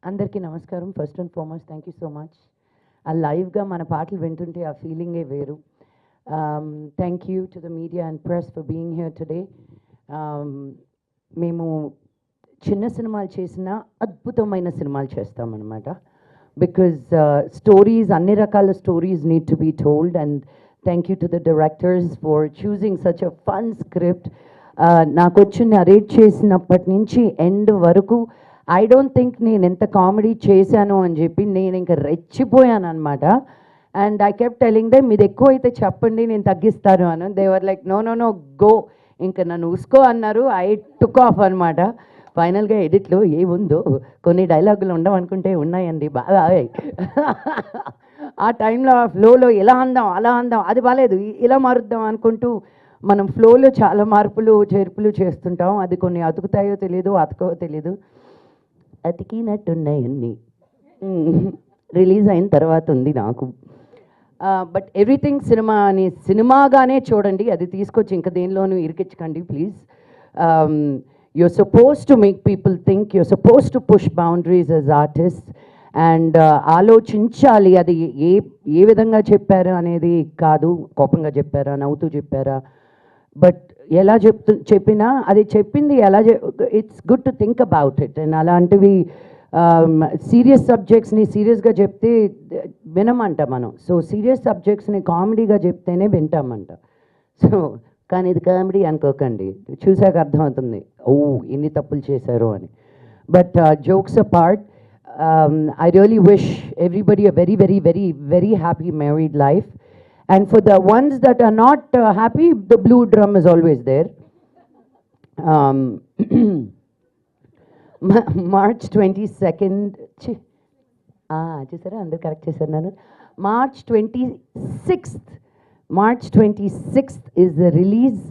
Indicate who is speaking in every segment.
Speaker 1: అందరికీ నమస్కారం. First and foremost thank you so much. ఆ లైవ్గా మన పాటలు వింటుంటే ఆ ఫీలింగే వేరు. Thank you to the media and press for being here today. మేము చిన్న సినిమాలు చేసిన అద్భుతమైన సినిమాలు చేస్తామన్నమాట. బికాజ్ స్టోరీస్, అన్ని రకాల stories need to be told. And thank you to the directors for choosing such a fun script. నాకు వచ్చి నరేట్ చేసినప్పటి నుంచి ఎండ్ వరకు ఐ డోంట్ థింక్ నేను ఎంత కామెడీ చేశాను అని చెప్పి నేను ఇంకా రెచ్చిపోయాను అనమాట. And I kept telling them, ఇది ఎక్కువ అయితే చెప్పండి, నేను తగ్గిస్తాను అని. They were like no no no go, ఇంకా నన్ను ఉసుకో అన్నారు. ఐ టుక్ ఆఫ్ అనమాట. ఫైనల్గా ఎడిట్లో ఏముందో కొన్ని డైలాగులు ఉండవనుకుంటే ఉన్నాయండి బాగా. ఆ టైంలో ఆ ఫ్లోలో ఇలా అందాం అలా అందాం, అది బాగాలేదు ఇలా మారుద్దాం అనుకుంటూ మనం ఫ్లోలో చాలా మార్పులు చేర్పులు చేస్తుంటాం. అది కొన్ని అతుకుతాయో తెలీదు, అతకవో తెలీదు. అతికినట్టున్నాయన్నీ రిలీజ్ అయిన తర్వాత ఉంది నాకు. బట్ ఎవ్రీథింగ్ సినిమా అని సినిమాగానే చూడండి, అది తీసుకొచ్చి ఇంకా దేనిలోనూ ఇరికించకండి please. You're supposed to make people think, you're supposed to push boundaries as artist. And ఆలోచించాలి అది ఏ ఏ విధంగా చెప్పారు అనేది కాదు, కోపంగా చెప్పారా, నవ్వుతూ చెప్పారా, బట్ ఎలా చెప్పినా అది చెప్పింది ఎలా it's good to think about it. And అలాంటివి సీరియస్ సబ్జెక్ట్స్ని సీరియస్గా చెప్తే వినమంట మనం. సో సీరియస్ సబ్జెక్ట్స్ని కామెడీగా చెప్తేనే వింటామంట. సో కానీ ఇది కామెడీ అనుకోకండి, చూసాక అర్థమవుతుంది ఓ ఇన్ని తప్పులు చేశారు అని. But jokes apart, I really wish everybody a very, very, very, very happy married life. And for the ones that are not happy, the blue drum is always there. March 22nd, చూసారా అందరు correct చేశారు నన్ను. March 26th is the release.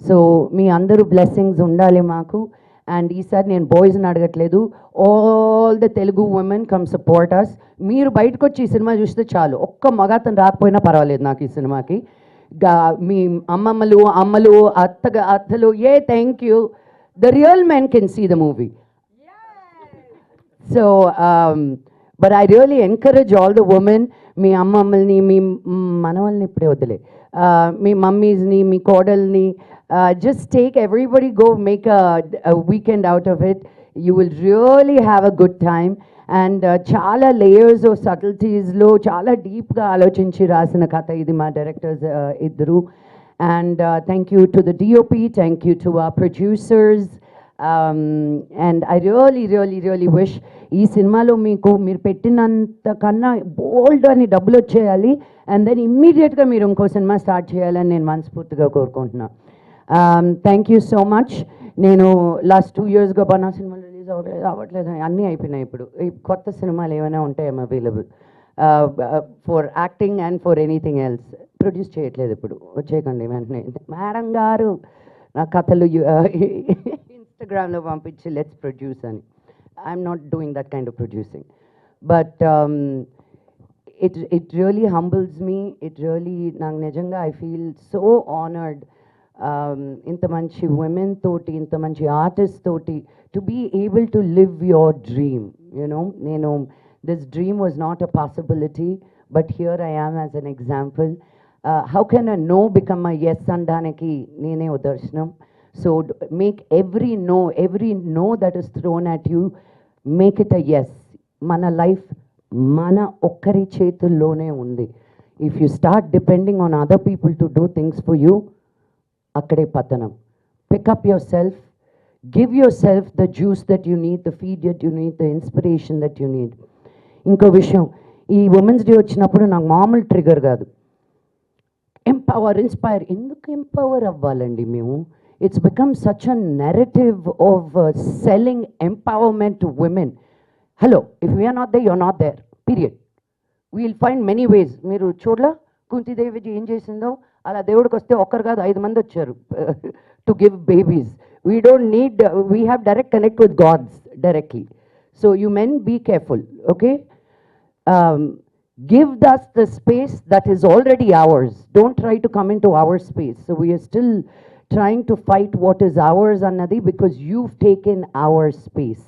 Speaker 1: So మీ అందరూ blessings ఉండాలి మాకు. And ఈసారి నేను బాయ్స్ని అడగట్లేదు, all the Telugu women come support us. మీరు బయటకు వచ్చి ఈ సినిమా చూస్తే చాలు, ఒక్క మగాతను రాకపోయినా పర్వాలేదు నాకు ఈ సినిమాకి. మీ అమ్మమ్మలు అమ్మలు అత్తలు thank you, the real men can see the movie. So but I really encourage all the women, మీ అమ్మమ్మల్ని మీ మనవల్ని ఇప్పుడే వదిలే, మీ మమ్మీస్ని మీ కోడల్ని, just take everybody, go make a weekend out of it. You will really have a good time. And చాలా layers of సటిల్టీస్లో చాలా డీప్గా ఆలోచించి రాసిన కథ ఇది మా డైరెక్టర్స్ ఇద్దరు. And thank you to the DOP, thank you to our producers. And I really wish ఈ సినిమాలో మీరు పెట్టినంత కన్నా బోల్డ్ అని డబ్బులు వచ్చేయాలి. అండ్ దెన్ ఇమ్మీడియట్గా మీరు ఇంకో సినిమా స్టార్ట్ చేయాలని నేను మనస్ఫూర్తిగా కోరుకుంటున్నాను. Thank you so much. నేను లాస్ట్ 2 yearsగా బనా సినిమాలు రిలీజ్ అవ్వట్లేదు, అన్నీ అయిపోయినాయి. ఇప్పుడు ఈ కొత్త సినిమాలు ఏమైనా ఉంటే I'm available for acting and for anything else. Produce చేయట్లేదు ఇప్పుడు, వచ్చేయకండి వెంటనే. మేడం గారు నా కథలు ఇన్స్టాగ్రామ్లో పంపించి లెట్స్ ప్రొడ్యూస్ అని. I'm not doing that kind of producing. But it really humbles me. It really, నాకు నిజంగా ఐ ఫీల్ సో ఆనర్డ్. ఇంత మంచి women తోటి, ఇంత మంచి ఆర్టిస్ట్ తోటి to be able to live your dream. నేను this dream was not a possibility, but here I am as an example. How can a no become a yes అనడానికి నేనే ఉదర్శనం. So make every no that is thrown at you, make it a yes. మన life మన ఒక్కరి చేతుల్లోనే ఉంది. If you start depending on other people to do things for you, అక్కడే పతనం. Pick up your self, give your self the juice that you need, the feed that you need, the inspiration that you need. ఇంకో విషయం, ఈ women's day వచ్చినప్పుడు నాకు మామూలు trigger కాదు, inspire. ఎందుకు ఎంపవర్ అవ్వాలండి మేము? It's become such a narrative of selling empowerment to women. Hello, if we're not they, you're not there, period. We'll find many ways. మీరు చూడలా కుంతిదేవి ఏం చేసిందో? అలా దేవుడికి వస్తే ఒక్కరు కాదు 5 మంది వచ్చారు to give babies. We don't need, we have direct connect with gods directly. So you men be careful, okay? Give us the space that is already ours. Don't try to come into our space. So we are still trying to fight what is ours, Annadi, because you've taken our space.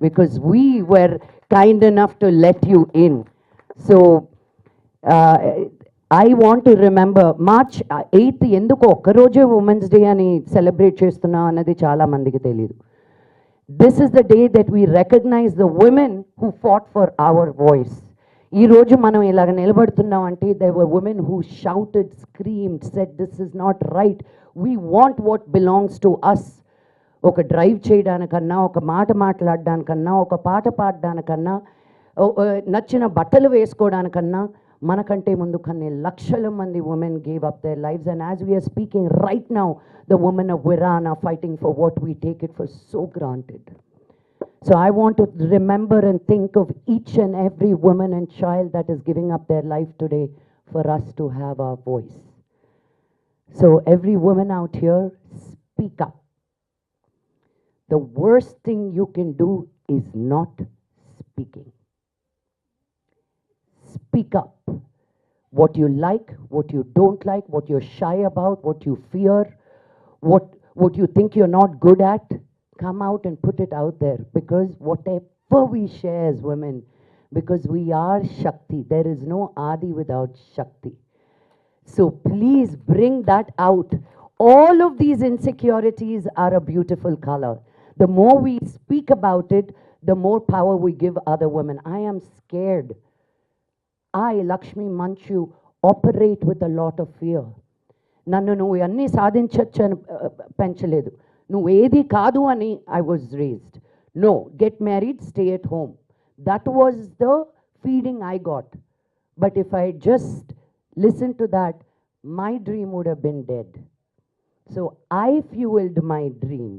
Speaker 1: because we were kind enough to let you in. So I want to remember March 8th ఎందుకు ఒక్కరోజే women's day అని celebrate చేస్తున్నాం అన్నది చాలా మందికి తెలియదు. This is the day that we recognize the women who fought for our voice. ఈ రోజు మనం ఇలాగ నిలబడుతున్నాం అంటే there were women who shouted, screamed, said this is not right. We want what belongs to us. ఒక drive చేయడానికన్నా, ఒక మాట మాట్లాడడానికన్నా, ఒక పాట పాడడానికన్నా, నచ్చిన బట్టలు వేసుకోవడానికన్నా మనకంటే ముందు కొన్ని లక్షల మంది women gave up their lives. And as we're speaking right now the women of Iran are fighting for what we take it for so granted. So I want to remember and think of each and every woman and child that is giving up their life today for us to have our voice. So every woman out here, speak up. The worst thing you can do is not speaking. Speak up. What you like, what you don't like, what you're shy about, what you fear, what you think you're not good at, come out and put it out there, because whatever we share as women, because we are Shakti, there is no Adi without Shakti. So please bring that out. All of these insecurities are a beautiful color. The more we speak about it, the more power we give other women. I am scared. I, Lakshmi Manchu, operate with a lot of fear. నన్ను నువ్వు అన్నీ సాధించచ్చు అని పెంచలేదు. నువ్వు ఏది కాదు అని I was raised. No, get married, stay at home. That was the feeding I got. But if I just listen to that, my dream would have been dead. So I fuelled my dream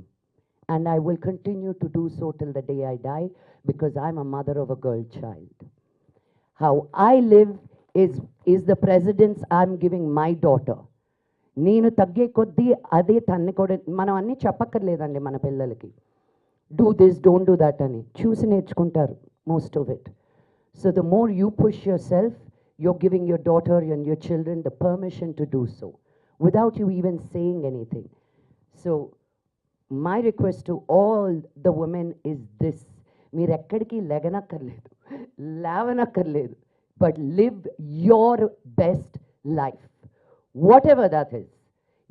Speaker 1: and I will continue to do so till the day I die, because I'm a mother of a girl child. How I live is the precedence I'm giving my daughter. నేను తగ్గే కొద్దీ అదే తన్ని కూడా మనం అన్నీ చెప్పక్కర్లేదండి మన పిల్లలకి. Do this, don't do that అని చూసి నేర్చుకుంటారు most of it. So the more you push your self, you're giving your daughter and your children the permission to do so without you even saying anything. So my request to all the women is this: మీరు ఎక్కడికి లెగనక్కర్లేదు, లేవనక్కర్లేదు, but live your best life. Whatever that is.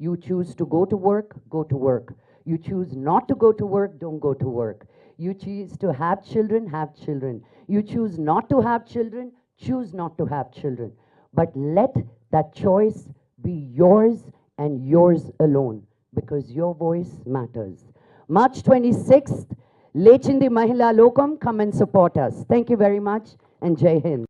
Speaker 1: You choose to go to work, go to work. You choose not to go to work, don't go to work. You choose to have children, have children. You choose not to have children, choose not to have children. But let that choice be yours and yours alone, because your voice matters. March 26th, Lechindi Mahila Lokam, come and support us. Thank you very much, and Jai Hind.